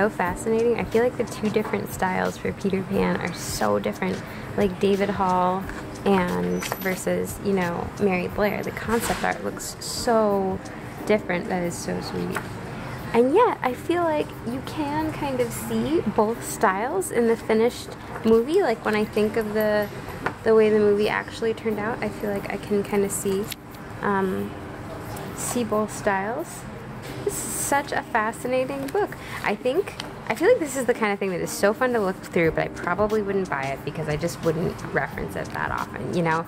so fascinating. I feel like the two different styles for Peter Pan are so different. Like David Hall and versus, you know, Mary Blair. The concept art looks so different. That is so sweet. And yet, I feel like you can kind of see both styles in the finished movie. Like when I think of the way the movie actually turned out, I feel like I can kind of see both styles. This is such a fascinating book. I feel like this is the kind of thing that is so fun to look through, but I probably wouldn't buy it because I just wouldn't reference it that often, you know?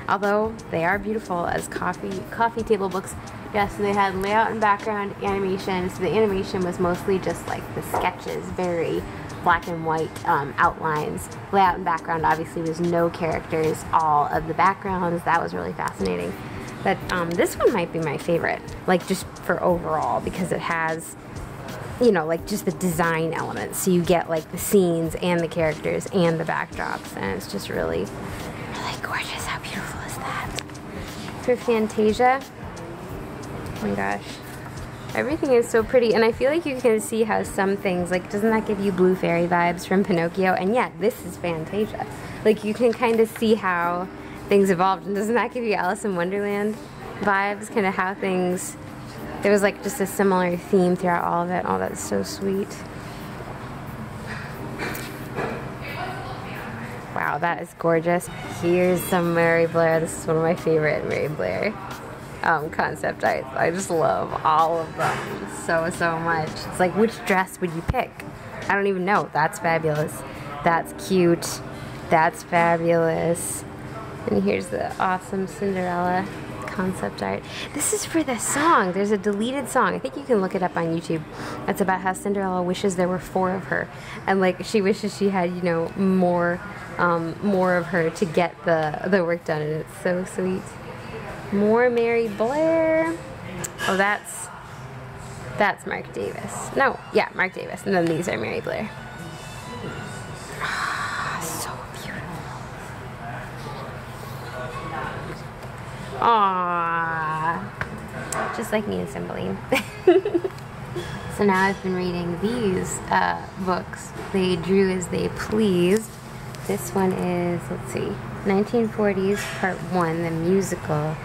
Although they are beautiful as coffee table books. Yes, and they had layout and background animation. So the animation was mostly just like the sketches, very black and white outlines. Layout and background obviously was no characters, all of the backgrounds. That was really fascinating. But this one might be my favorite, like just for overall, because it has, you know, like just the design elements. So you get like the scenes and the characters and the backdrops, and it's just really, really gorgeous. How beautiful is that? For Fantasia, oh my gosh, everything is so pretty, and I feel like you can see how some things, like, doesn't that give you Blue Fairy vibes from Pinocchio? And yet, this is Fantasia. Like, you can kind of see how things evolved, and doesn't that give you Alice in Wonderland vibes? Kind of how things, there was like just a similar theme throughout all of it. Oh, that's so sweet. Wow, that is gorgeous. Here's some Mary Blair. This is one of my favorite Mary Blair concept art. I just love all of them so much. It's like, which dress would you pick? I don't even know. That's fabulous. That's cute. That's fabulous. And here's the awesome Cinderella concept art. This is for the song. There's a deleted song. I think you can look it up on YouTube. It's about how Cinderella wishes there were 4 of her, and like she wishes she had, you know, more of her to get the work done, and it's so sweet. More Mary Blair. Oh, that's Mark Davis. No, yeah, Mark Davis. And then these are Mary Blair. So beautiful. Aww. Just like me and Cymbeline. So now I've been reading these books. They drew as they pleased. This one is, let's see, 1940s Part 1, the musical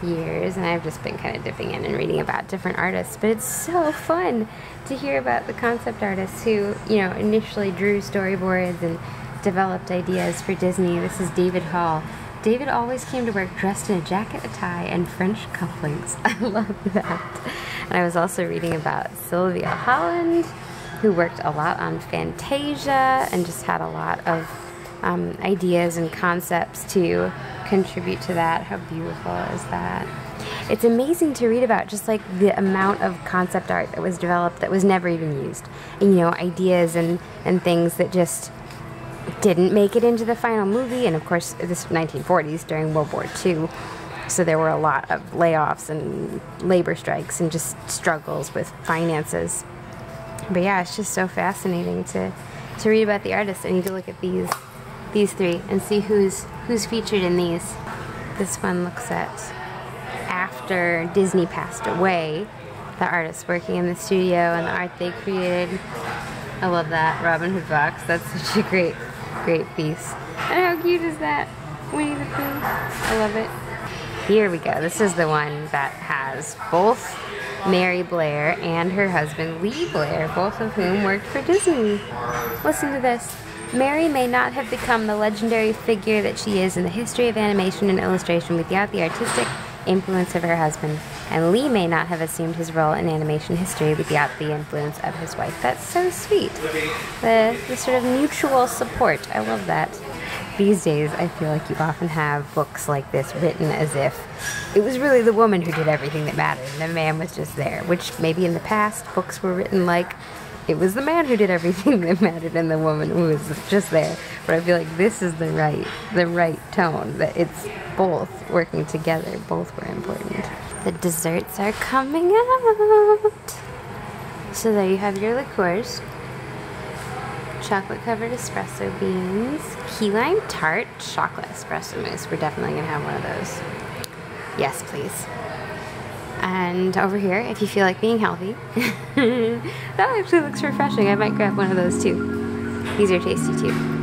years, and I've just been kind of dipping in and reading about different artists, but it's so fun to hear about the concept artists who, you know, initially drew storyboards and developed ideas for Disney. This is David Hall. David always came to work dressed in a jacket, a tie, and French cufflinks. I love that. And I was also reading about Sylvia Holland, who worked a lot on Fantasia and just had a lot of ideas and concepts to contribute to that. How beautiful is that? It's amazing to read about just like the amount of concept art that was developed that was never even used. And, you know, ideas and things that just didn't make it into the final movie. And of course, this 1940s during World War II. So there were a lot of layoffs and labor strikes and just struggles with finances. But yeah, it's just so fascinating to read about the artists. I need to look at these 3 and see who's featured in these. This one looks at after Disney passed away, the artists working in the studio and the art they created. I love that Robin Hood box. That's such a great piece. And how cute is that? Winnie the Pooh. I love it. Here we go. This is the one that has both Mary Blair and her husband Lee Blair, both of whom worked for Disney. Listen to this. Mary may not have become the legendary figure that she is in the history of animation and illustration without the artistic influence of her husband, and Lee may not have assumed his role in animation history without the influence of his wife. That's so sweet. The sort of mutual support. I love that. These days, I feel like you often have books like this written as if it was really the woman who did everything that mattered, and the man was just there, which maybe in the past, books were written like it was the man who did everything that mattered and the woman who was just there. But I feel like this is the right tone, that it's both working together. Both were important. The desserts are coming out. So there you have your liqueurs. Chocolate-covered espresso beans. Key lime tart chocolate espresso mousse. We're definitely going to have one of those. Yes, please. And over here, if you feel like being healthy, that actually looks refreshing. I might grab one of those too. These are tasty too.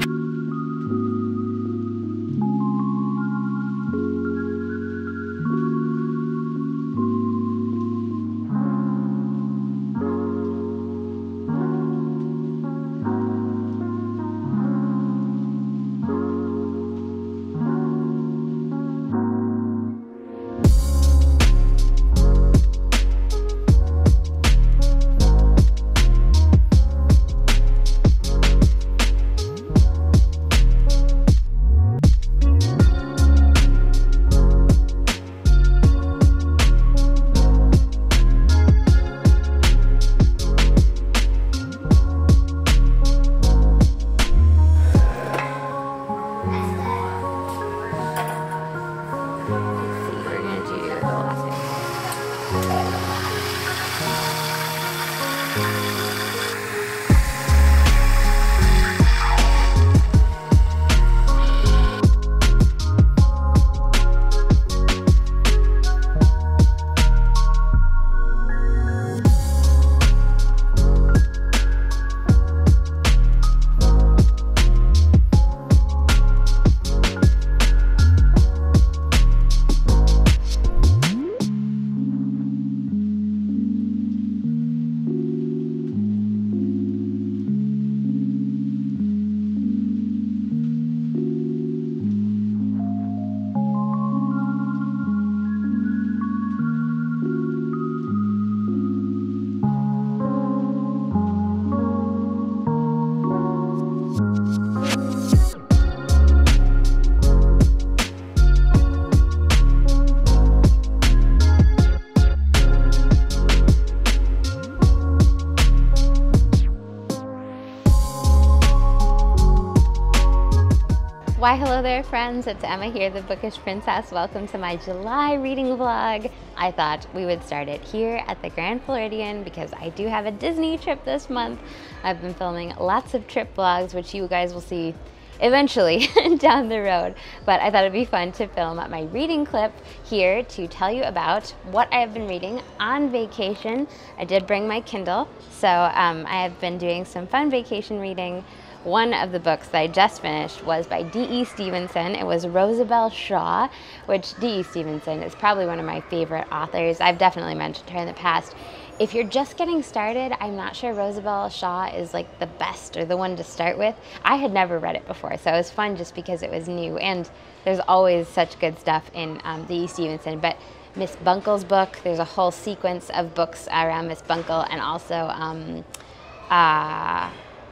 Why hello there friends, it's Emma here, the Bookish Princess. Welcome to my July reading vlog. I thought we would start it here at the Grand Floridian because I do have a Disney trip this month. I've been filming lots of trip vlogs, which you guys will see eventually down the road, but I thought it'd be fun to film my reading clip here to tell you about what I have been reading on vacation. I did bring my Kindle, so I have been doing some fun vacation reading. One of the books that I just finished was by D.E. Stevenson. It was Rosabelle Shaw, which D.E. Stevenson is probably one of my favorite authors. I've definitely mentioned her in the past. If you're just getting started, I'm not sure Rosabelle Shaw is like the best or the one to start with. I had never read it before, so it was fun just because it was new, and there's always such good stuff in D.E. Stevenson. But Miss Bunkle's book, there's a whole sequence of books around Miss Bunkle, and also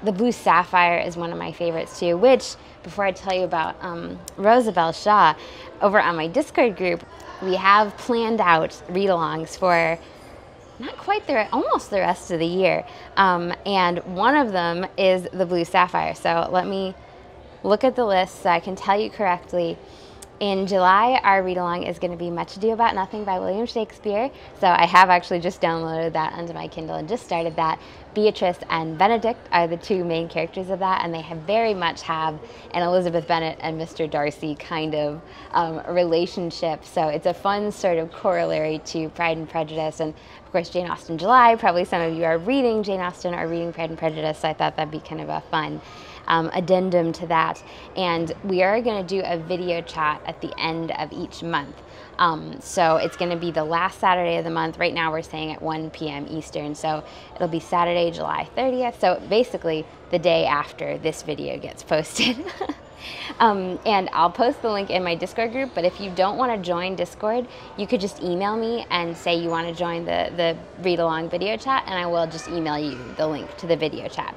The Blue Sapphire is one of my favorites too, which, before I tell you about Rosabelle Shaw, over on my Discord group, we have planned out read-alongs for not quite almost the rest of the year. And one of them is The Blue Sapphire. So let me look at the list so I can tell you correctly. In July, our read-along is going to be Much Ado About Nothing by William Shakespeare. So I have actually just downloaded that onto my Kindle and just started that. Beatrice and Benedict are the two main characters of that, and they very much have an Elizabeth Bennet and Mr. Darcy kind of relationship. So it's a fun sort of corollary to Pride and Prejudice, and of course Jane Austen July. Probably some of you are reading Jane Austen or reading Pride and Prejudice, so I thought that'd be kind of a fun addendum to that. And we are going to do a video chat at the end of each month. So it's going to be the last Saturday of the month. Right now we're staying at 1 p.m. Eastern, so it'll be Saturday, July 30th. So basically the day after this video gets posted. And I'll post the link in my Discord group, but if you don't want to join Discord, you could just email me and say you want to join the read-along video chat, and I will just email you the link to the video chat.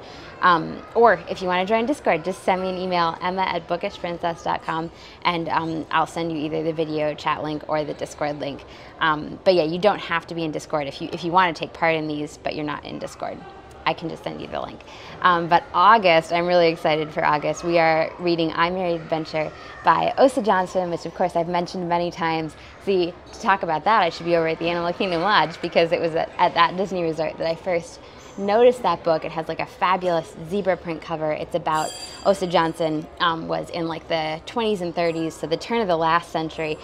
Or if you want to join Discord, just send me an email, emma@bookishprincess.com, and I'll send you either the video chat link or the Discord link. But yeah, you don't have to be in Discord if you want to take part in these, but you're not in Discord. I can just send you the link. But August, I'm really excited for August. We are reading I Married Adventure by Osa Johnson, which of course I've mentioned many times. See, to talk about that, I should be over at the Animal Kingdom Lodge, because it was at that Disney resort that I first noticed that book. It has like a fabulous zebra print cover. It's about Osa Johnson, was in like the 20s and 30s, so the turn of the last century.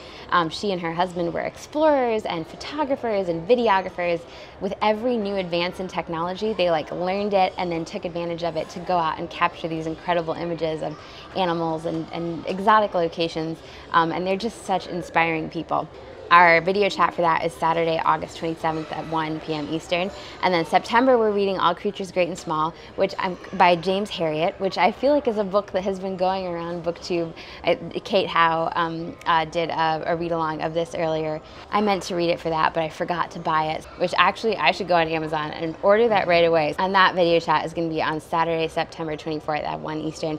She and her husband were explorers and photographers and videographers. With every new advance in technology, they like learned it and then took advantage of it to go out and capture these incredible images of animals and exotic locations, and they're just such inspiring people. Our video chat for that is Saturday, August 27th at 1 p.m. Eastern. And then September, we're reading All Creatures Great and Small, by James Herriot, which I feel like is a book that has been going around BookTube. Kate Howe did a read-along of this earlier. I meant to read it for that, but I forgot to buy it, which actually I should go on Amazon and order that right away. And that video chat is going to be on Saturday, September 24th at 1 Eastern.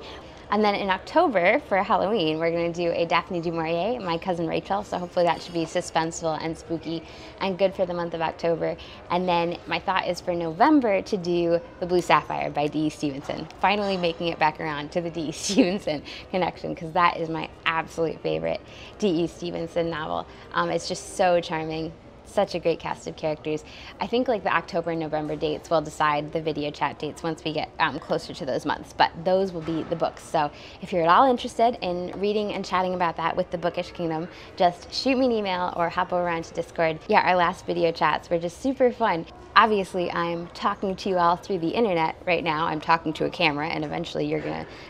And then in October, for Halloween, we're going to do a Daphne du Maurier, My Cousin Rachel, so hopefully that should be suspenseful and spooky and good for the month of October. And then my thought is for November to do The Blue Sapphire by D.E. Stevenson, finally making it back around to the D.E. Stevenson connection, because that is my absolute favorite D.E. Stevenson novel. It's just so charming. Such a great cast of characters. I think like the October and November dates, we'll decide the video chat dates once we get closer to those months, but those will be the books. So if you're at all interested in reading and chatting about that with the Bookish Kingdom, just shoot me an email or hop over onto Discord. Yeah, our last video chats were just super fun. Obviously, I'm talking to you all through the internet right now. I'm talking to a camera, and eventually you're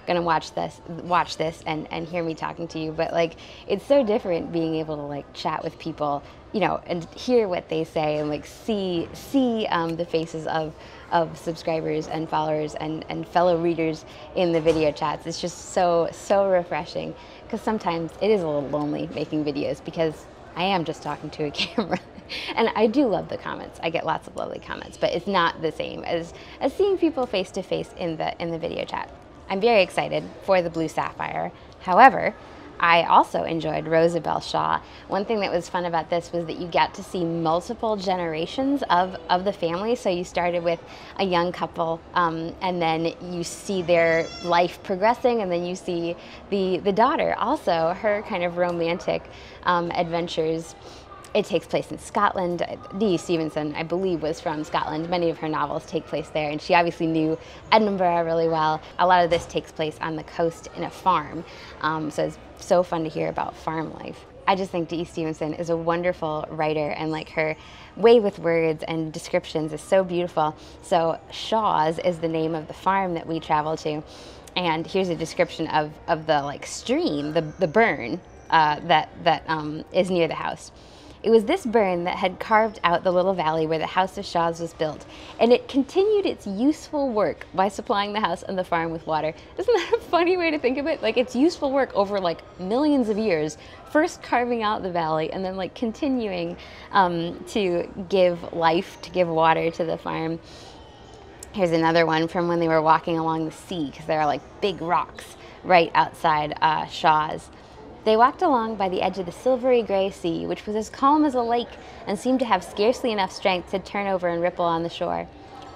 gonna watch this and hear me talking to you. But like, it's so different being able to like chat with people, you know, and hear what they say and like see the faces of subscribers and followers and fellow readers in the video chats. It's just so refreshing, because sometimes it is a little lonely making videos because I am just talking to a camera. And I do love the comments. I get lots of lovely comments, but it's not the same as seeing people face to face in the video chat. I'm very excited for The Blue Sapphire. However, I also enjoyed Rosabelle Shaw. One thing that was fun about this was that you get to see multiple generations of the family. So you started with a young couple, and then you see their life progressing, and then you see the daughter also, her kind of romantic adventures. It takes place in Scotland. D.E. Stevenson, I believe, was from Scotland. Many of her novels take place there, and she obviously knew Edinburgh really well. A lot of this takes place on the coast in a farm, so it's so fun to hear about farm life. I just think D.E. Stevenson is a wonderful writer, and like her way with words and descriptions is so beautiful. So Shaw's is the name of the farm that we travel to, and here's a description of the like stream, the burn that is near the house. It was this burn that had carved out the little valley where the house of Shaw's was built, and it continued its useful work by supplying the house and the farm with water. Isn't that a funny way to think of it? Like, it's useful work over like millions of years, first carving out the valley and then like continuing to give life, to give water to the farm. Here's another one from when they were walking along the sea, because there are like big rocks right outside Shaw's. They walked along by the edge of the silvery gray sea, which was as calm as a lake and seemed to have scarcely enough strength to turn over and ripple on the shore.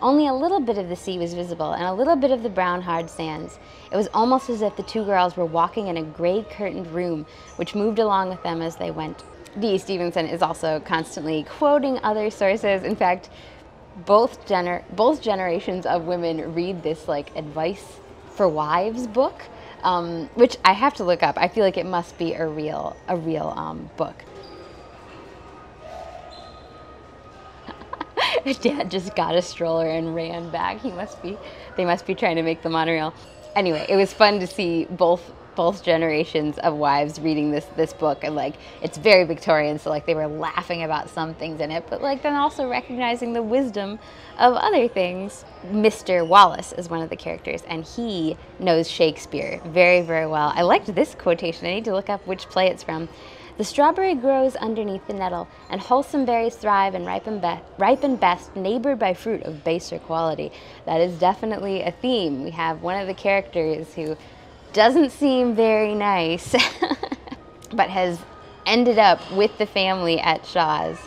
Only a little bit of the sea was visible, and a little bit of the brown, hard sands. It was almost as if the two girls were walking in a gray curtained room, which moved along with them as they went. D.E. Stevenson is also constantly quoting other sources. In fact, both generations of women read this like advice for wives book, which I have to look up. I feel like it must be a real book. Dad just got a stroller and ran back. They must be trying to make the monorail. Anyway, it was fun to see both generations of wives reading this book, and like, it's very Victorian, so like they were laughing about some things in it, but like then also recognizing the wisdom of other things. Mr. Wallace is one of the characters, and he knows Shakespeare very, very well. I liked this quotation. I need to look up which play it's from. The strawberry grows underneath the nettle, and wholesome berries thrive and ripen best, neighbored by fruit of baser quality. That is definitely a theme. We have one of the characters who doesn't seem very nice, but has ended up with the family at Shaw's.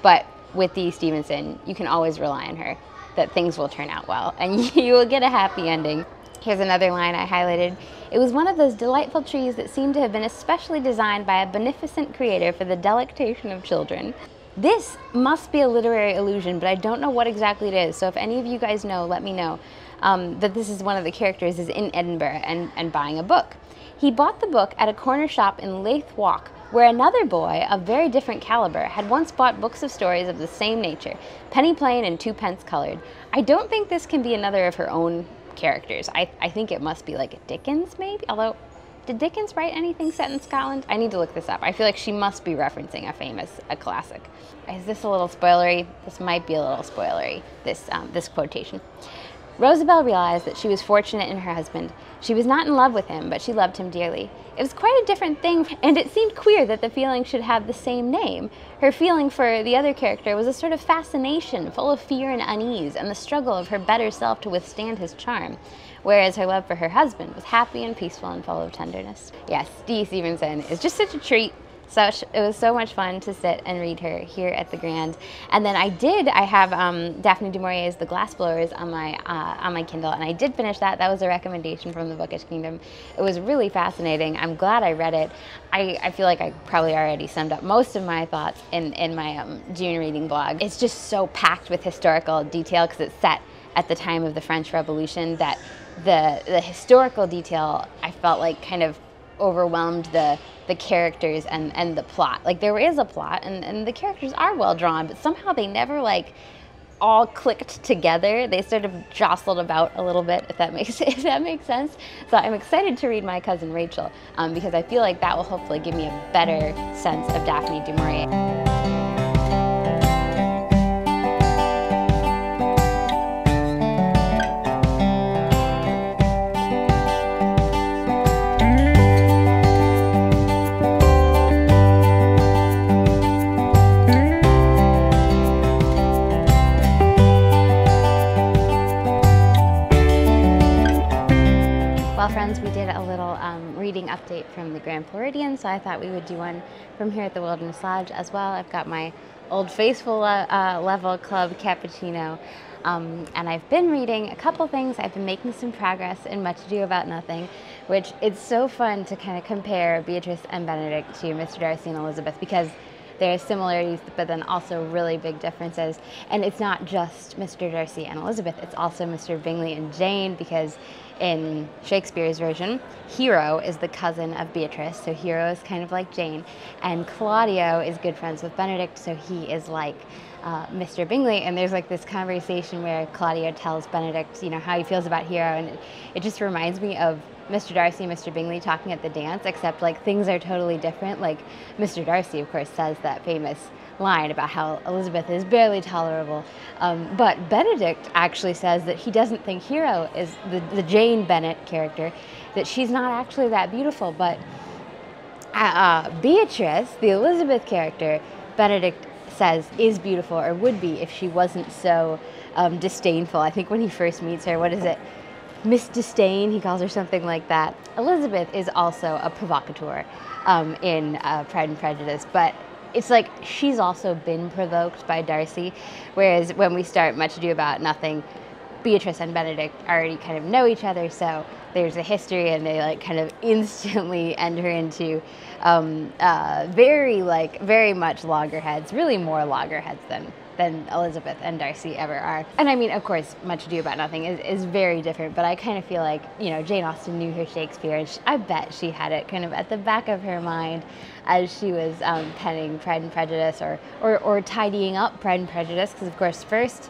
But with D.E. Stevenson, you can always rely on her, that things will turn out well, and you will get a happy ending. Here's another line I highlighted. It was one of those delightful trees that seemed to have been especially designed by a beneficent creator for the delectation of children. This must be a literary illusion, but I don't know what exactly it is. So if any of you guys know, let me know that this is one of the characters is in Edinburgh and buying a book. He bought the book at a corner shop in Leith Walk, where another boy of very different caliber had once bought books of stories of the same nature, penny plain and 2 pence colored. I don't think this can be another of her own characters. I think it must be like Dickens maybe, although did Dickens write anything set in Scotland? I need to look this up. I feel like she must be referencing a classic. Is this a little spoilery? This might be a little spoilery, this quotation. Rosabelle realized that she was fortunate in her husband. She was not in love with him, but she loved him dearly. It was quite a different thing, and it seemed queer that the feeling should have the same name. Her feeling for the other character was a sort of fascination, full of fear and unease, and the struggle of her better self to withstand his charm, whereas her love for her husband was happy and peaceful and full of tenderness. Yes, D. Stevenson is just such a treat. It was so much fun to sit and read her here at the Grand. And then I have Daphne du Maurier's The Glassblowers on my Kindle, and I did finish that. That was a recommendation from the Bookish Kingdom. It was really fascinating. I'm glad I read it. I feel like I probably already summed up most of my thoughts in my June reading blog. It's just so packed with historical detail because it's set at the time of the French Revolution that the historical detail I felt like kind of overwhelmed the characters and the plot. Like there is a plot and the characters are well drawn, but somehow they never like all clicked together. They sort of jostled about a little bit, if that makes sense. So I'm excited to read My Cousin Rachel because I feel like that will hopefully give me a better sense of Daphne du Maurier. Well, friends, we did a little reading update from the Grand Floridian, so I thought we would do one from here at the Wilderness Lodge as well. I've got my Old Faithful level club cappuccino, and I've been reading a couple things. I've been making some progress in Much Ado About Nothing, which it's so fun to kind of compare Beatrice and Benedict to Mr. Darcy and Elizabeth because there are similarities, but then also really big differences. And it's not just Mr. Darcy and Elizabeth, it's also Mr. Bingley and Jane, because in Shakespeare's version, Hero is the cousin of Beatrice, so Hero is kind of like Jane, and Claudio is good friends with Benedict, so he is like Mr. Bingley. And there's like this conversation where Claudio tells Benedict, you know, how he feels about Hero, and it just reminds me of Mr. Darcy and Mr. Bingley talking at the dance, except like things are totally different. Like Mr. Darcy, of course, says that famous line about how Elizabeth is barely tolerable, but Benedict actually says that he doesn't think Hero is the Jane Bennet character, that she's not actually that beautiful, but Beatrice, the Elizabeth character, Benedict says is beautiful, or would be if she wasn't so disdainful. I think when he first meets her, what is it? Miss Disdain, he calls her something like that. Elizabeth is also a provocateur in Pride and Prejudice, but it's like she's also been provoked by Darcy, whereas when we start Much Ado About Nothing, Beatrice and Benedict already kind of know each other, so there's a history and they like kind of instantly enter into very much loggerheads, really more loggerheads than Elizabeth and Darcy ever are. And I mean, of course, Much Ado About Nothing is very different, but I kind of feel like, you know, Jane Austen knew her Shakespeare, and I bet she had it kind of at the back of her mind as she was penning Pride and Prejudice or tidying up Pride and Prejudice, because of course first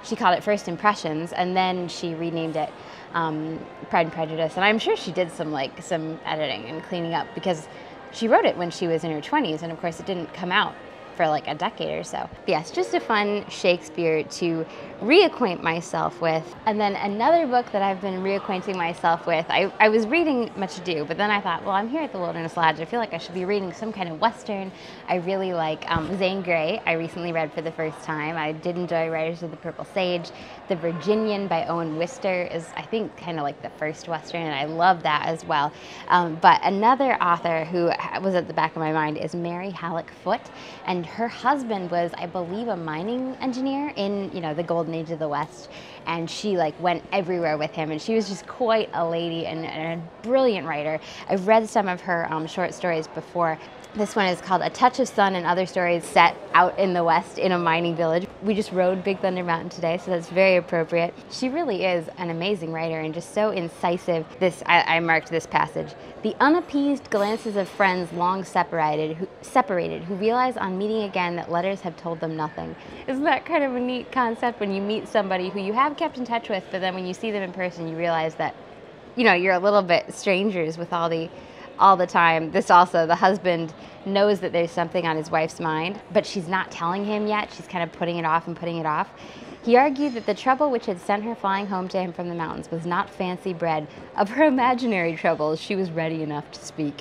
she called it First Impressions, and then she renamed it Pride and Prejudice. And I'm sure she did some editing and cleaning up, because she wrote it when she was in her 20s, and of course it didn't come out for like a decade or so. But yes, just a fun Shakespeare to reacquaint myself with. And then another book that I've been reacquainting myself with, I was reading Much Ado, but then I thought, well, I'm here at the Wilderness Lodge, I feel like I should be reading some kind of Western. I really like Zane Grey, I recently read for the first time. I did enjoy Riders of the Purple Sage. The Virginian by Owen Wister is, I think, kind of like the first Western, and I love that as well. But another author who was at the back of my mind is Mary Hallock Foote, and her husband was, I believe, a mining engineer in, you know, the golden age of the West. and she like went everywhere with him, and she was just quite a lady and a brilliant writer. I've read some of her short stories before. This one is called A Touch of Sun and Other Stories, set out in the West in a mining village. We just rode Big Thunder Mountain today, so that's very appropriate. She really is an amazing writer and just so incisive. I marked this passage. The unappeased glances of friends long separated who realize on meeting again that letters have told them nothing. Isn't that kind of a neat concept when you meet somebody who you have kept in touch with, but then when you see them in person, you realize that, you know, you're a little bit strangers with all the time. This also, the husband knows that there's something on his wife's mind, but she's not telling him yet. She's kind of putting it off and putting it off. He argued that the trouble which had sent her flying home to him from the mountains was not fancy bred. Of her imaginary troubles, she was ready enough to speak.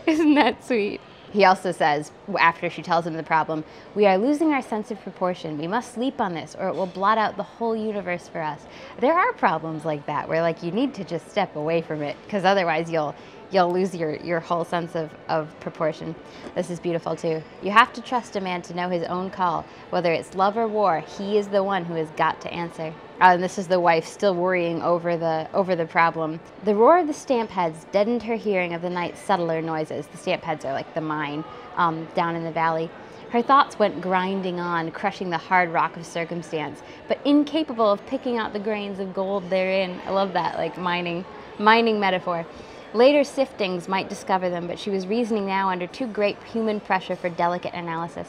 Isn't that sweet? He also says, after she tells him the problem, we are losing our sense of proportion. We must sleep on this or it will blot out the whole universe for us. There are problems like that where like you need to just step away from it because otherwise you'll lose your whole sense of proportion. This is beautiful too. You have to trust a man to know his own call. Whether it's love or war, he is the one who has got to answer. And this is the wife still worrying over the problem. The roar of the stamp heads deadened her hearing of the night's subtler noises. The stamp heads are like the mine down in the valley. Her thoughts went grinding on, crushing the hard rock of circumstance, but incapable of picking out the grains of gold therein. I love that, like mining metaphor. Later siftings might discover them, but she was reasoning now under too great human pressure for delicate analysis.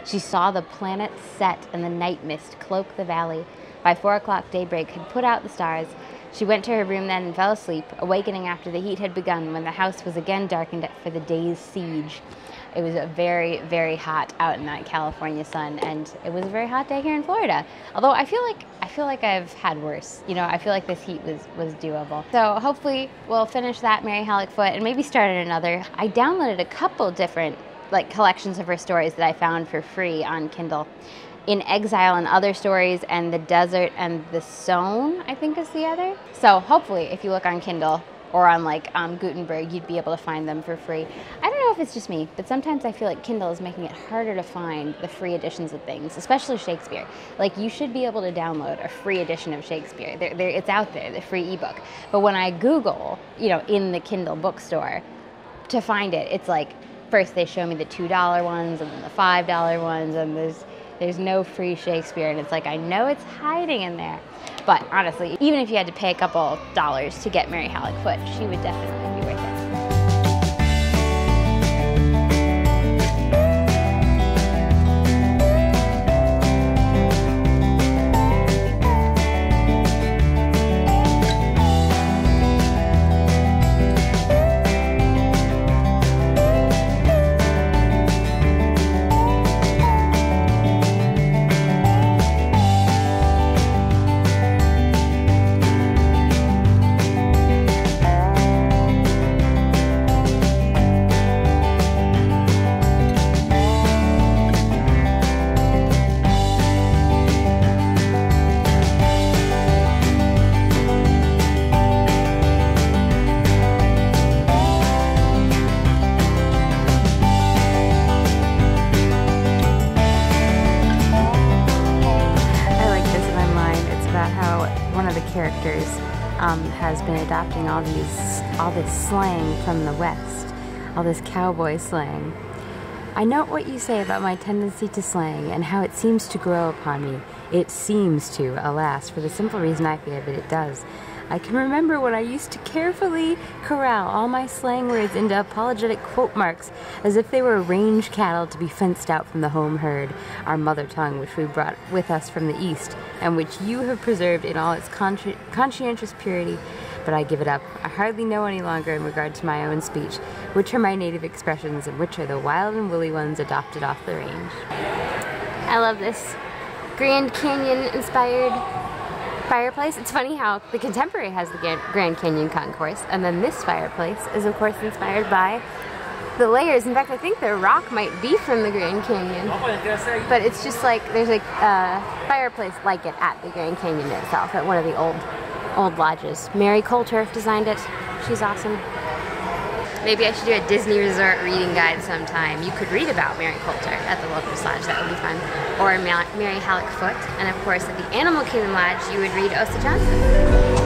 She saw the planets set and the night mist cloak the valley. By 4 o'clock daybreak had put out the stars. She went to her room then and fell asleep, awakening after the heat had begun when the house was again darkened for the day's siege. It was very, very hot out in that California sun, and it was a very hot day here in Florida. Although I feel like I've had worse. You know, I feel like this heat was doable. So hopefully we'll finish that Mary Halleck Foote and maybe start another. I downloaded a couple different like collections of her stories that I found for free on Kindle. In Exile and Other Stories, and The Desert and the Sown, I think is the other. So hopefully if you look on Kindle or on like Gutenberg, you'd be able to find them for free. I don't know if it's just me, but sometimes I feel like Kindle is making it harder to find the free editions of things, especially Shakespeare. Like you should be able to download a free edition of Shakespeare. It's out there, the free ebook. But when I Google, you know, in the Kindle bookstore to find it, it's like first they show me the $2 ones and then the $5 ones, and there's no free Shakespeare, and it's like I know it's hiding in there. But honestly, even if you had to pay a couple dollars to get Mary Halleck Foote, she would definitely be worth it. Characters has been adopting all this slang from the West, all this cowboy slang. I note what you say about my tendency to slang and how it seems to grow upon me. It seems to, alas, for the simple reason I fear that it does. I can remember when I used to carefully corral all my slang words into apologetic quote marks as if they were range cattle to be fenced out from the home herd, our mother tongue which we brought with us from the East and which you have preserved in all its conscientious purity. But I give it up. I hardly know any longer in regard to my own speech which are my native expressions and which are the wild and woolly ones adopted off the range. I love this Grand Canyon inspired fireplace. It's funny how the Contemporary has the Grand Canyon concourse, and then this fireplace is of course inspired by the layers. In fact, I think the rock might be from the Grand Canyon, but it's just like there's a fireplace like it at the Grand Canyon itself, at one of the old lodges. Mary Coulter designed it. She's awesome. Maybe I should do a Disney Resort reading guide sometime. You could read about Mary Coulter at the Locust Lodge. That would be fun. Or Mary Halleck Foote. And of course, at the Animal Kingdom Lodge, you would read Osa Johnson.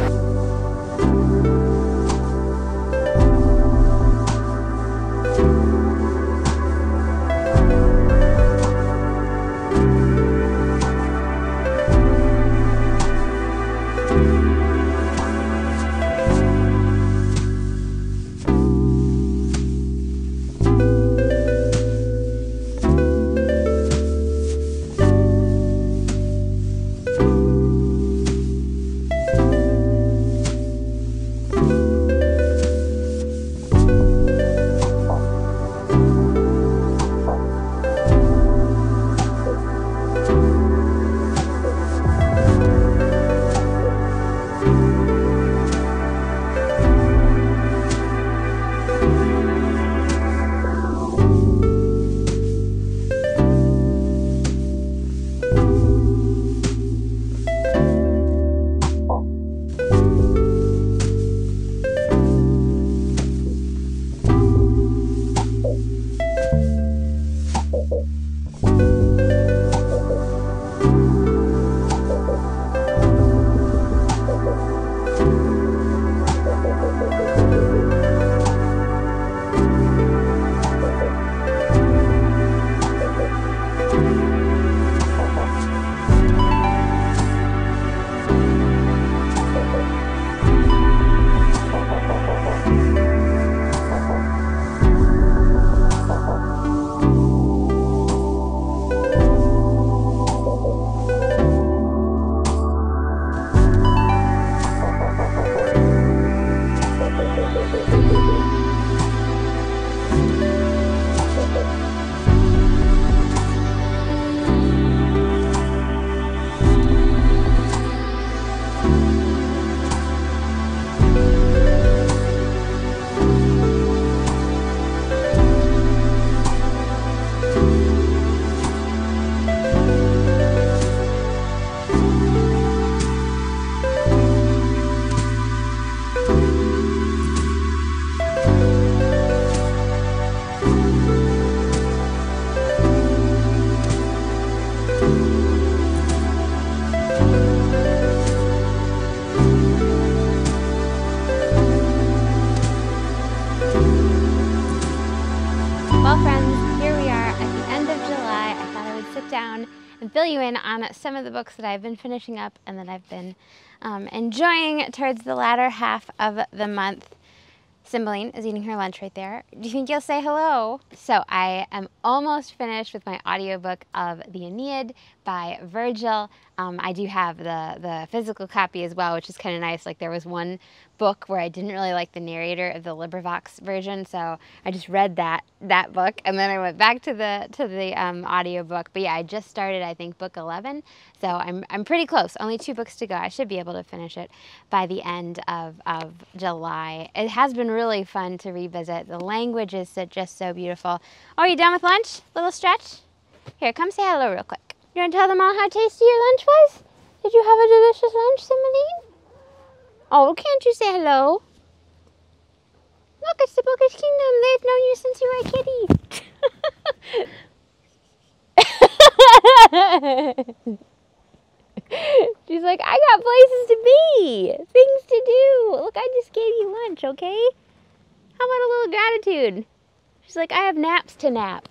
Well, friends, here we are at the end of July. I thought I would sit down and fill you in on some of the books that I've been finishing up and that I've been enjoying towards the latter half of the month. Cymbeline is eating her lunch right there. Do you think you'll say hello? So I am almost finished with my audiobook of The Aeneid by Virgil. I do have the physical copy as well, which is kind of nice. Like, there was one book where I didn't really like the narrator of the LibriVox version, so I just read that book, and then I went back to the audiobook. But yeah, I just started, I think, book 11, so I'm pretty close. Only 2 books to go. I should be able to finish it by the end of July. It has been really fun to revisit. The language is just so beautiful. Oh, are you done with lunch? Little stretch? Here, come say hello real quick. You want to tell them all how tasty your lunch was? Did you have a delicious lunch, Cymbeline? Oh, can't you say hello? Look, it's the Bookish Kingdom. They've known you since you were a kitty. She's like, I got places to be, things to do. Look, I just gave you lunch, okay? How about a little gratitude? She's like, I have naps to nap.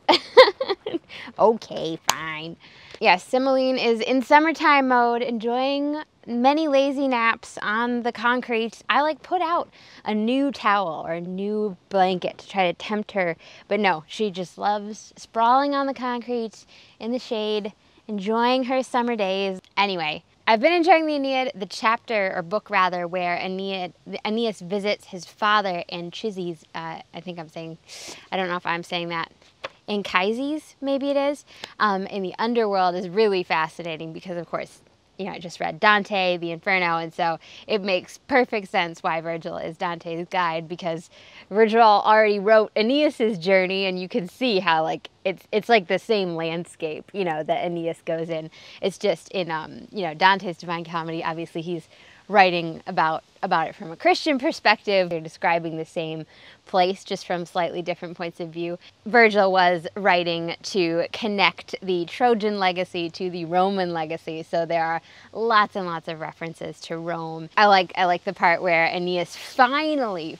Okay, fine. Yeah, Cymbeline is in summertime mode, enjoying many lazy naps on the concrete. I like put out a new towel or a new blanket to try to tempt her, but no, she just loves sprawling on the concrete in the shade, enjoying her summer days. Anyway, I've been enjoying the Aeneid, the chapter, or book rather, where Aeneas visits his father Anchises, I think I'm saying, I don't know if I'm saying that, Anchises, maybe it is, in the underworld is really fascinating because, of course, you know, I just read Dante, the Inferno, and so it makes perfect sense why Virgil is Dante's guide, because Virgil already wrote Aeneas's journey, and you can see how, like, it's like the same landscape, you know, that Aeneas goes in. It's just in, you know, Dante's Divine Comedy, obviously he's writing about it from a Christian perspective. They're describing the same place, just from slightly different points of view. Virgil was writing to connect the Trojan legacy to the Roman legacy, so there are lots and lots of references to Rome. I like the part where Aeneas finally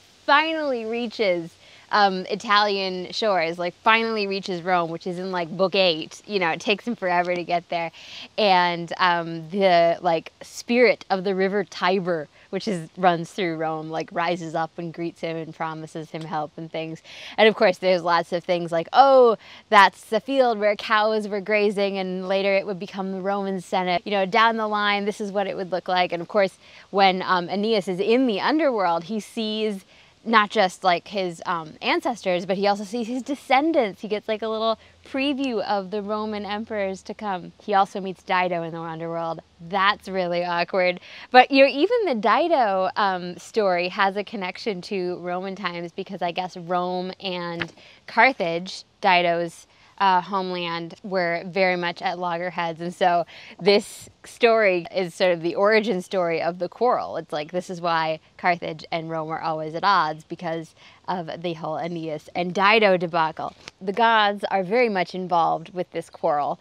reaches Italian shores, like finally reaches Rome, which is in like book 8. You know, it takes him forever to get there. And the like spirit of the river Tiber, which runs through Rome, like rises up and greets him and promises him help and things. And of course there's lots of things like, oh, that's the field where cows were grazing and later it would become the Roman Senate. You know, down the line, this is what it would look like. And of course, when Aeneas is in the underworld, he sees not just like his ancestors, but he also sees his descendants. He gets like a little preview of the Roman emperors to come. He also meets Dido in the underworld. That's really awkward. But you know, even the Dido story has a connection to Roman times, because I guess Rome and Carthage, Dido's homeland, were very much at loggerheads, and so this story is sort of the origin story of the quarrel. It's like, this is why Carthage and Rome are always at odds, because of the whole Aeneas and Dido debacle. The gods are very much involved with this quarrel,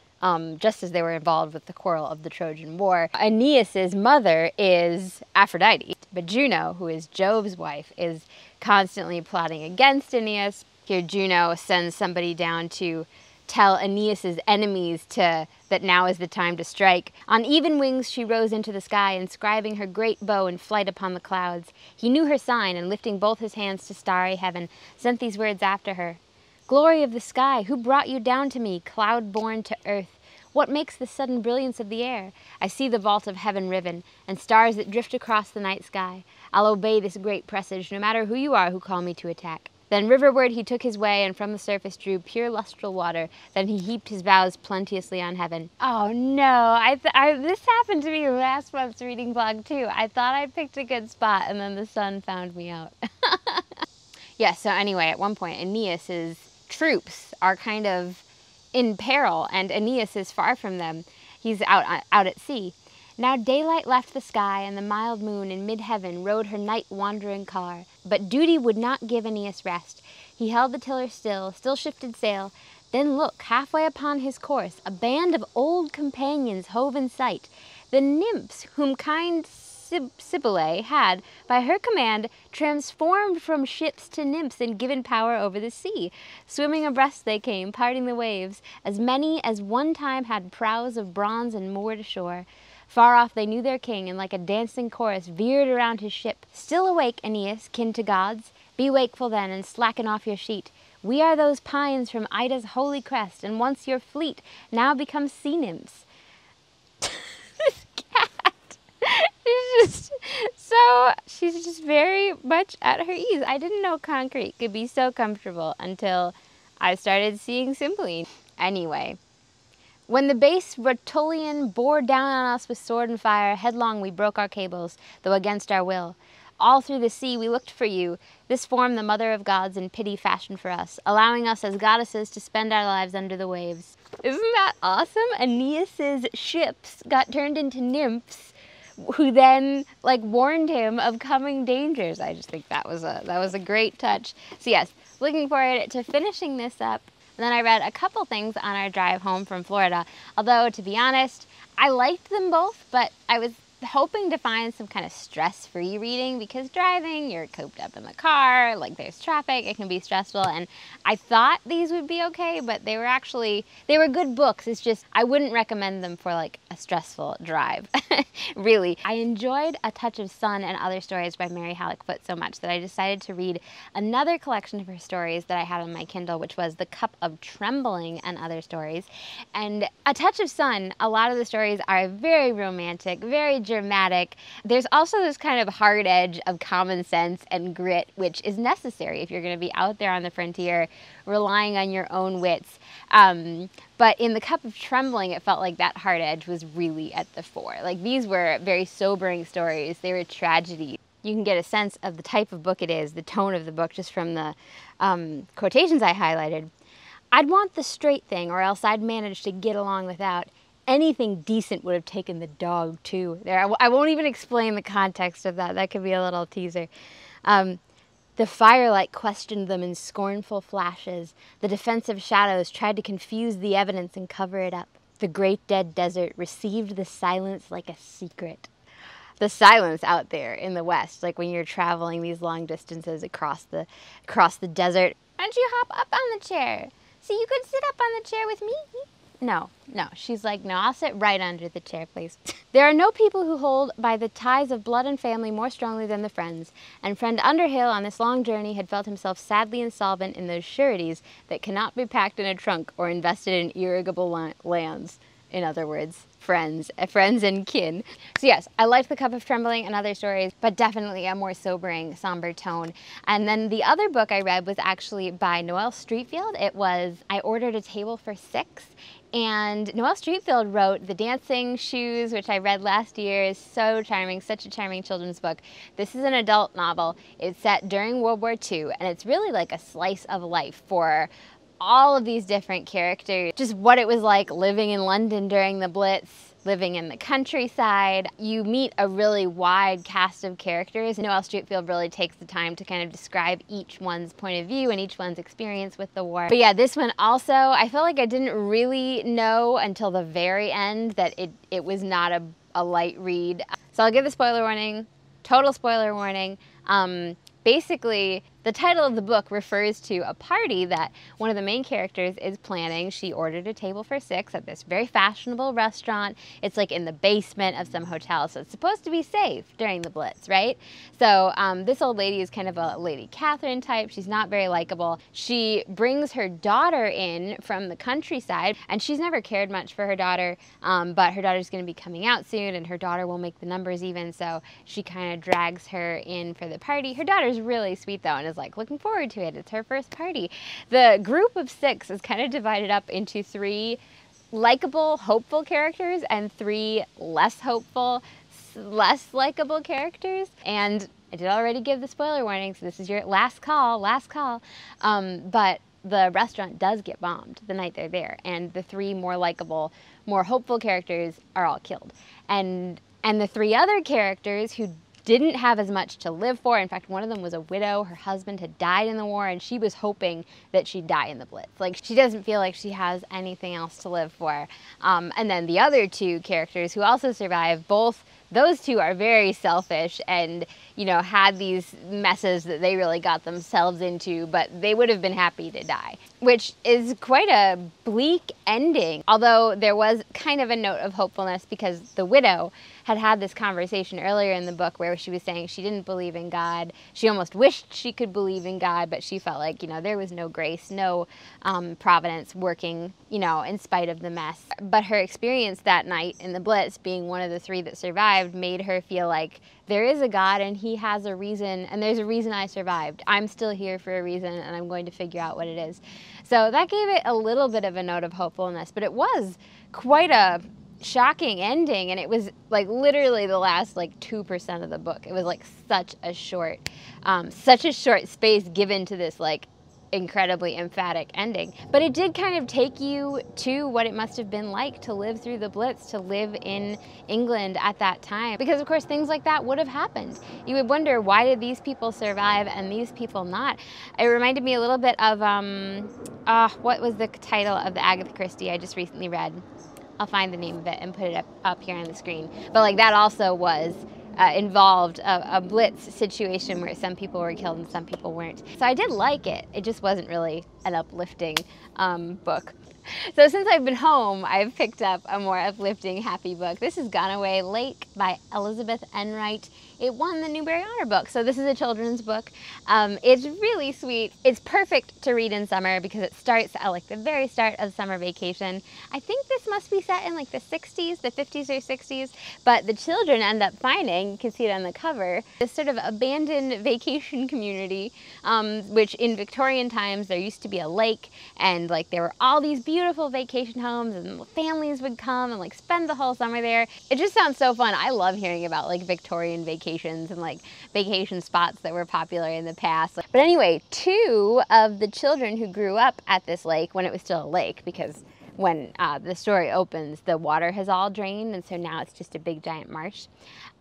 just as they were involved with the quarrel of the Trojan War. Aeneas's mother is Aphrodite, but Juno, who is Jove's wife, is constantly plotting against Aeneas. Here Juno sends somebody down to tell Aeneas's enemies that now is the time to strike. On even wings she rose into the sky, inscribing her great bow in flight upon the clouds. He knew her sign, and lifting both his hands to starry heaven, sent these words after her. Glory of the sky, who brought you down to me, cloud-born to earth? What makes the sudden brilliance of the air? I see the vault of heaven riven, and stars that drift across the night sky. I'll obey this great presage, no matter who you are who call me to attack. Then riverward he took his way, and from the surface drew pure lustral water. Then he heaped his vows plenteously on heaven. Oh no, this happened to me last month's reading vlog too. I thought I picked a good spot, and then the sun found me out. Yeah, so anyway, at one point Aeneas's troops are kind of in peril, and Aeneas is far from them. He's out at sea. Now daylight left the sky, and the mild moon in mid-heaven rode her night-wandering car. But duty would not give Aeneas rest. He held the tiller still shifted sail. Then look, halfway upon his course, a band of old companions hove in sight. The nymphs whom kind Cybele had, by her command, transformed from ships to nymphs and given power over the sea. Swimming abreast they came, parting the waves, as many as one time had prows of bronze and moored ashore. Far off they knew their king, and like a dancing chorus veered around his ship. Still awake, Aeneas, kin to gods? Be wakeful then, and slacken off your sheet. We are those pines from Ida's holy crest, and once your fleet, now become sea nymphs. This cat she's just very much at her ease. I didn't know concrete could be so comfortable until I started seeing Cymbeline. Anyway. When the base Rutulian bore down on us with sword and fire, headlong we broke our cables, though against our will. All through the sea we looked for you, this form the mother of gods in pity fashioned for us, allowing us as goddesses to spend our lives under the waves. Isn't that awesome? Aeneas's ships got turned into nymphs, who then warned him of coming dangers. I just think that was a great touch. So yes, looking forward to finishing this up. And then I read a couple things on our drive home from Florida, although to be honest, I liked them both, but I was hoping to find some kind of stress-free reading, because driving, you're cooped up in the car, there's traffic, it can be stressful, and I thought these would be okay, but they were good books. It's just, I wouldn't recommend them for a stressful drive, really. I enjoyed A Touch of Sun and Other Stories by Mary Halleck Foote so much that I decided to read another collection of her stories that I had on my Kindle, which was The Cup of Trembling and Other Stories. And A Touch of Sun, a lot of the stories are very romantic, very dramatic. There's also this kind of hard edge of common sense and grit, which is necessary if you're going to be out there on the frontier relying on your own wits. But in The Cup of Trembling, it felt like that hard edge was really at the fore. These were very sobering stories. They were tragedy. You can get a sense of the type of book it is, the tone of the book, just from the quotations I highlighted. I'd want the straight thing, or else I'd manage to get along without. Anything decent would have taken the dog, too. I won't even explain the context of that. That could be a little teaser. The firelight questioned them in scornful flashes. The defensive shadows tried to confuse the evidence and cover it up. The great dead desert received the silence like a secret. The silence out there in the West, like when you're traveling these long distances across the desert. Why don't you hop up on the chair so you could sit up on the chair with me? No. She's like, no, I'll sit right under the chair, please. There are no people who hold by the ties of blood and family more strongly than the friends, and friend Underhill on this long journey had felt himself sadly insolvent in those sureties that cannot be packed in a trunk or invested in irrigable lands. In other words, friends and kin. So yes, I liked The Cup of Trembling and other stories, but definitely a more sobering, somber tone. And then the other book I read was actually by Noelle Streatfeild. It was I Ordered a Table for Six. And Noelle Streatfeild wrote The Dancing Shoes, which I read last year. Is so charming, such a charming children's book. This is an adult novel. It's set during World War II, and it's really like a slice of life for all of these different characters. Just what it was like living in London during the Blitz, living in the countryside. You meet a really wide cast of characters. Noelle Streatfeild really takes the time to kind of describe each one's point of view and each one's experience with the war. But yeah, this one also, I felt like I didn't really know until the very end that it was not a light read. So I'll give the spoiler warning, total spoiler warning. Basically, the title of the book refers to a party that one of the main characters is planning. She ordered a table for six at this very fashionable restaurant. It's like in the basement of some hotel, so it's supposed to be safe during the Blitz, right? So this old lady is kind of a Lady Catherine type. She's not very likable. She brings her daughter in from the countryside, and she's never cared much for her daughter, but her daughter's going to be coming out soon, and her daughter will make the numbers even, so she kind of drags her in for the party. Her daughter's really sweet, though, and is like looking forward to it. It's her first party. The group of six is kind of divided up into three likable, hopeful characters and three less hopeful, less likable characters. And I did already give the spoiler warning, so this is your last call. But the restaurant does get bombed the night they're there, and the three more likable, more hopeful characters are all killed. And the three other characters who didn't have as much to live for. In fact, one of them was a widow. Her husband had died in the war, and she was hoping that she'd die in the Blitz. Like, she doesn't feel like she has anything else to live for. And then the other two characters who also survive, those two are very selfish and, you know, had these messes that they really got themselves into, but they would have been happy to die, which is quite a bleak ending. Although there was kind of a note of hopefulness, because the widow had this conversation earlier in the book where she was saying she didn't believe in God. She almost wished she could believe in God, but she felt like, you know, there was no grace, no providence working, you know, in spite of the mess. But her experience that night in the Blitz, being one of the three that survived, made her feel like there is a God and he has a reason, and there's a reason I survived. I'm still here for a reason, and I'm going to figure out what it is. So that gave it a little bit of a note of hopefulness, but it was quite a shocking ending, and it was like literally the last like 2% of the book. It was like such a short space given to this like incredibly emphatic ending. But it did kind of take you to what it must have been like to live through the Blitz, to live in England at that time. Because of course things like that would have happened. You would wonder, why did these people survive and these people not? It reminded me a little bit of, what was the title of the Agatha Christie I just recently read? I'll find the name of it and put it up here on the screen. But like that also was involved a Blitz situation where some people were killed and some people weren't. So I did like it. It just wasn't really an uplifting book. So since I've been home, I've picked up a more uplifting, happy book. This is Gone Away Lake by Elizabeth Enright. It won the Newbery Honor Book, so this is a children's book. It's really sweet. It's perfect to read in summer because it starts at like the very start of summer vacation. I think this must be set in like the 60s, the 50s or 60s, but the children end up finding, you can see it on the cover, this sort of abandoned vacation community, which in Victorian times there used to be a lake, and like there were all these beautiful vacation homes, and families would come and like spend the whole summer there. It just sounds so fun. I love hearing about like Victorian vacations and like vacation spots that were popular in the past. But anyway, two of the children who grew up at this lake when it was still a lake, because when the story opens, the water has all drained, and so now it's just a big giant marsh.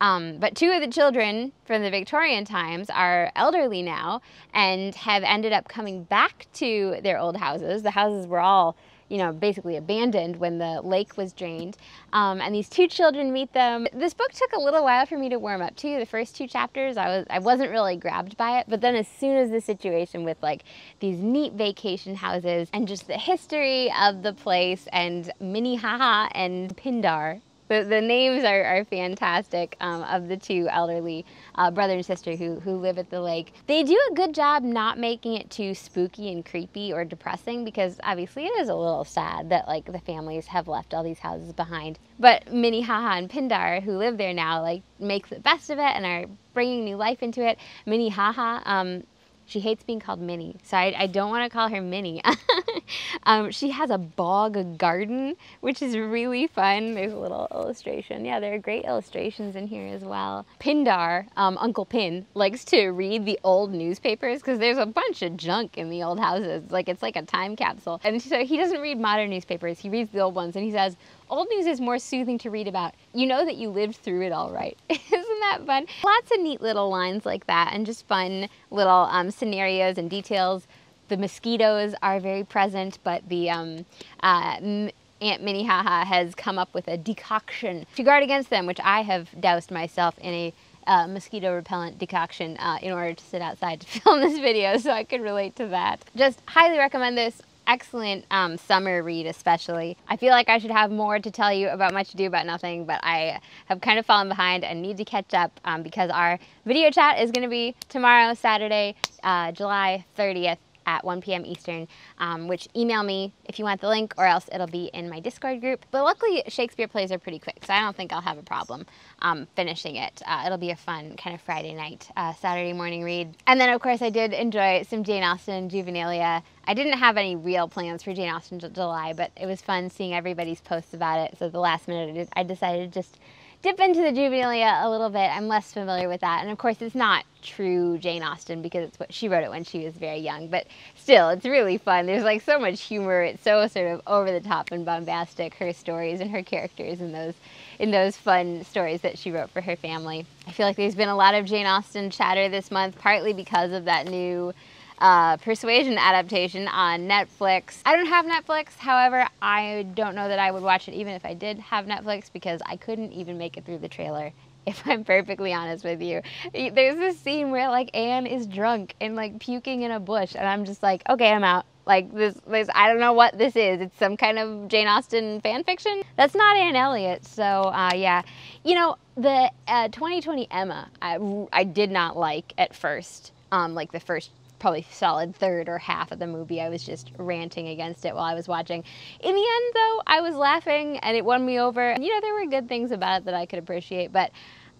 But two of the children from the Victorian times are elderly now and have ended up coming back to their old houses. The houses were all, you know, basically abandoned when the lake was drained. And these two children meet them. This book took a little while for me to warm up to. The first two chapters, I wasn't really grabbed by it. But then as soon as the situation with like these neat vacation houses and just the history of the place and Minnehaha and Pindar, the names are fantastic, of the two elderly brother and sister who live at the lake. They do a good job not making it too spooky and creepy or depressing, because obviously it is a little sad that like the families have left all these houses behind. But Minnehaha and Pindar, who live there now, like make the best of it and are bringing new life into it. Minnehaha, she hates being called Minnie, so I don't want to call her Minnie. She has a bog garden, which is really fun. There's a little illustration. Yeah, there are great illustrations in here as well. Pindar, Uncle Pin, likes to read the old newspapers because there's a bunch of junk in the old houses. Like, it's like a time capsule. And so he doesn't read modern newspapers. He reads the old ones, and he says, old news is more soothing to read about. You know that you lived through it all right. Isn't that fun? Lots of neat little lines like that, and just fun little scenarios and details. The mosquitoes are very present, but the Aunt Minnehaha has come up with a decoction to guard against them, which I have doused myself in a mosquito repellent decoction in order to sit outside to film this video, so I could relate to that. Just highly recommend this. Excellent summer read, especially. I feel like I should have more to tell you about Much Ado About Nothing, but I have kind of fallen behind and need to catch up because our video chat is going to be tomorrow, Saturday, July 30th at 1 p.m. Eastern, which email me if you want the link, or else it'll be in my Discord group. But luckily, Shakespeare plays are pretty quick, so I don't think I'll have a problem finishing it. It'll be a fun kind of Friday night, Saturday morning read. And then, of course, I did enjoy some Jane Austen juvenilia. I didn't have any real plans for Jane Austen July, but it was fun seeing everybody's posts about it, so at the last minute I decided to just dip into the juvenilia a little bit. I'm less familiar with that, and of course it's not true Jane Austen because it's what she wrote it when she was very young, but still, it's really fun. There's like so much humor. It's so sort of over the top and bombastic, her stories and her characters in those fun stories that she wrote for her family. I feel like there's been a lot of Jane Austen chatter this month, partly because of that new Persuasion adaptation on Netflix. I don't have Netflix, however, I don't know that I would watch it even if I did have Netflix, because I couldn't even make it through the trailer, if I'm perfectly honest with you. There's this scene where like Anne is drunk and like puking in a bush, and I'm just like, okay, I'm out. Like this, I don't know what this is. It's some kind of Jane Austen fan fiction. That's not Anne Elliot, so yeah. You know, the 2020 Emma, I did not like at first. Like the first probably solid third or half of the movie, I was just ranting against it while I was watching. In the end, though, I was laughing and it won me over. You know, there were good things about it that I could appreciate, but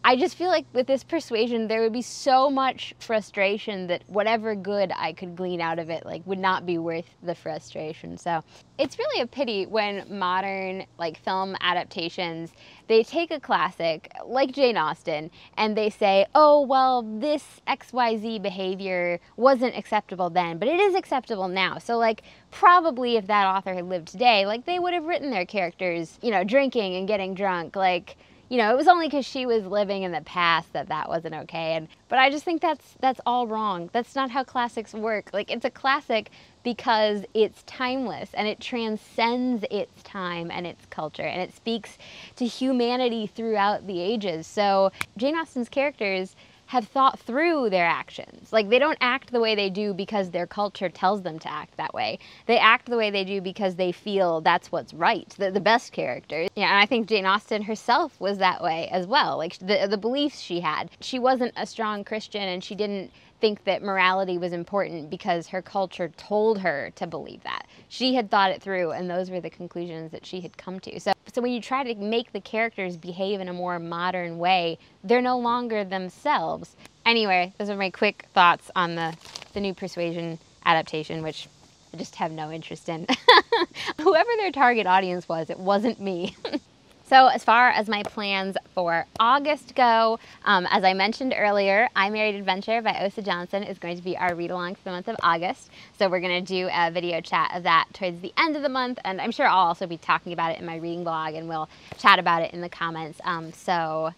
I just feel like with this Persuasion, there would be so much frustration that whatever good I could glean out of it, like, would not be worth the frustration. So it's really a pity when modern, like, film adaptations, they take a classic like Jane Austen and they say, oh, well, this XYZ behavior wasn't acceptable then, but it is acceptable now. So, like, probably if that author had lived today, like, they would have written their characters, you know, drinking and getting drunk, like, you know, it was only because she was living in the past that that wasn't okay. But I just think that's all wrong. That's not how classics work. Like, it's a classic because it's timeless and it transcends its time and its culture, and it speaks to humanity throughout the ages. So Jane Austen's characters have thought through their actions. Like, they don't act the way they do because their culture tells them to act that way. They act the way they do because they feel that's what's right. The best characters. Yeah, and I think Jane Austen herself was that way as well. Like, the beliefs she had. She wasn't a strong Christian, and she didn't think that morality was important because her culture told her to believe that. She had thought it through, and those were the conclusions that she had come to. So when you try to make the characters behave in a more modern way, they're no longer themselves. Anyway, those are my quick thoughts on the new Persuasion adaptation, which I just have no interest in. Whoever their target audience was, it wasn't me. So as far as my plans for August go, as I mentioned earlier, I Married Adventure by Osa Johnson is going to be our read-along for the month of August. So we're going to do a video chat of that towards the end of the month, and I'm sure I'll also be talking about it in my reading blog, and we'll chat about it in the comments. So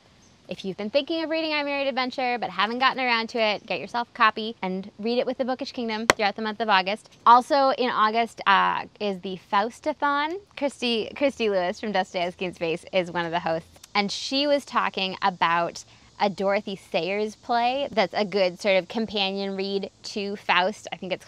if you've been thinking of reading I Married Adventure but haven't gotten around to it, get yourself a copy and read it with the Bookish Kingdom throughout the month of August. Also in August is the Faustathon. Christy Lewis from Dostoevsky in Space is one of the hosts, and she was talking about a Dorothy Sayers play that's a good sort of companion read to Faust. I think it's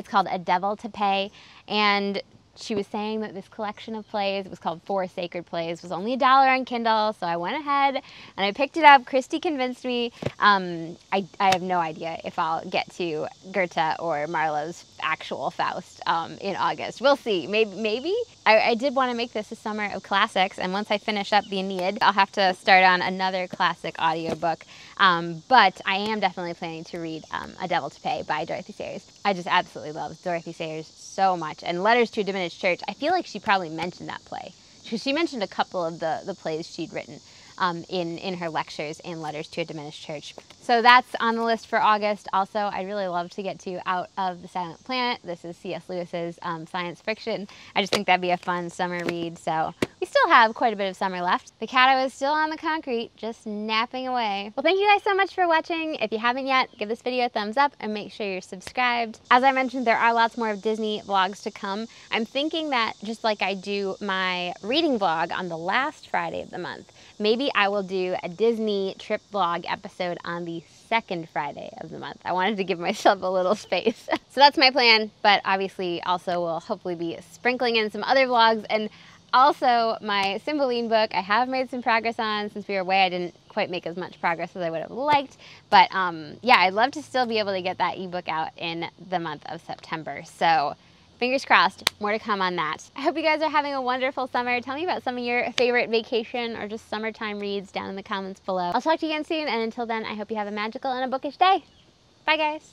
called A Devil to Pay, and she was saying that this collection of plays, it was called Four Sacred Plays, was only $1 on Kindle, so I went ahead and I picked it up. Christy convinced me. I have no idea if I'll get to Goethe or Marlowe's actual Faust in August. We'll see. Maybe. I did want to make this a summer of classics, and once I finish up the Aeneid, I'll have to start on another classic audiobook. But I am definitely planning to read A Devil to Pay by Dorothy Sayers. I just absolutely love Dorothy Sayers so much. And Letters to a Diminished Church, I feel like she probably mentioned that play, because she mentioned a couple of the plays she'd written in her lectures in Letters to a Diminished Church. So that's on the list for August. Also, I'd really love to get to Out of the Silent Planet. This is C.S. Lewis's science fiction. I just think that'd be a fun summer read. So we still have quite a bit of summer left. The Caddo is still on the concrete, just napping away. Well, thank you guys so much for watching. If you haven't yet, give this video a thumbs up and make sure you're subscribed. As I mentioned, there are lots more of Disney vlogs to come. I'm thinking that just like I do my reading vlog on the last Friday of the month, maybe I will do a Disney trip vlog episode on the second Friday of the month. I wanted to give myself a little space. So that's my plan, but obviously also will hopefully be sprinkling in some other vlogs, and also my Cymbeline book I have made some progress on. Since we were away, I didn't quite make as much progress as I would have liked, but yeah, I'd love to still be able to get that ebook out in the month of September. So fingers crossed, more to come on that. I hope you guys are having a wonderful summer. Tell me about some of your favorite vacation or just summertime reads down in the comments below. I'll talk to you again soon, and until then, I hope you have a magical and a bookish day. Bye, guys.